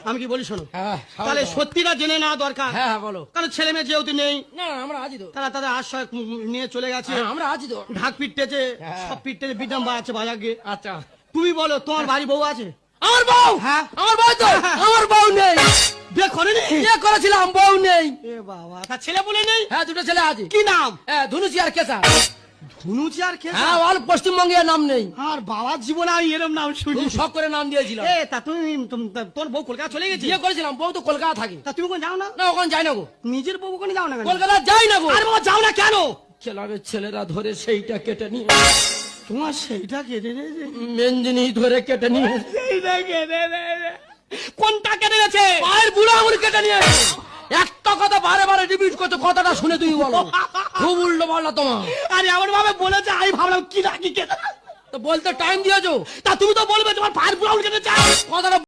আমি কি বলি শোনো, হ্যাঁ, তাহলে সত্যিটা জেনে নেওয়া দরকার। হ্যাঁ হ্যাঁ বলো। কারণ ছেলে মেয়ে যেহেতু নেই, না না, আমরা আছি তো। তারা তাদের আশ্রয় নিয়ে চলে গেছে। হ্যাঁ, আমরা আছি তো। ঢাক পিটতেছে, হ্যাঁ। সব পিটতেছে, বিদাম বাজাচ্ছে বাজাকে। আচ্ছা, তুমি বলো তোমার বাড়ি বউ আছে? আমার বউ? হ্যাঁ। আমার বউ তো? আমার বউ নেই। বিয়ে করেনি? বিয়ে করেছিলাম, বউ নেই। এ বাবা, তার ছেলে বলে নেই? হ্যাঁ, দুটো ছেলে আছে। কি নাম? হ্যাঁ, ধনুচি আর কেসা। ধনুচি আর কেসা? হ্যাঁ, অল পশ্চিমবঙ্গে নাম নেই। আর বাবার জীবনে আমি এরম নাম শুনি। তুমি শখ করে নাম দিয়েছিলাম। এ তা তোর বউ কলকাতা চলে গেছে? বিয়ে করেছিলাম, বউ তো কলকাতা থাকে। তা তুমি কোন যাও না? না, ওখানে যাই না গো। নিজের বউ কোন যাও না কেন? কলকাতা যাই না গো। আরে বাবা যাও না কেন? ক্লাবের ছেলেরা ধরে সেইটা কেটে নিয়ে, তোমার সেইটা কেটে দিয়েছে? মেন জিনিস ধরে কেটে নিয়ে, সেইটা কেটে দিয়েছে? কোনটা কেটে গেছে? পায়ের বুড়ো আঙুল কেটে নিয়ে। একটা কথা বারে বারে রিপিট করছো, কথাটা শুনে তুমি বলো। খুব উল্টো পাল্টা তোমার। আরে এমন ভাবে বলেছে আমি ভাবলাম কি না কি কেটে। তো বলতে টাইম দিয়েছো, তা তুমি তো বলবে তোমার পায়ের বুড়াউল কেটে চাই কথাটা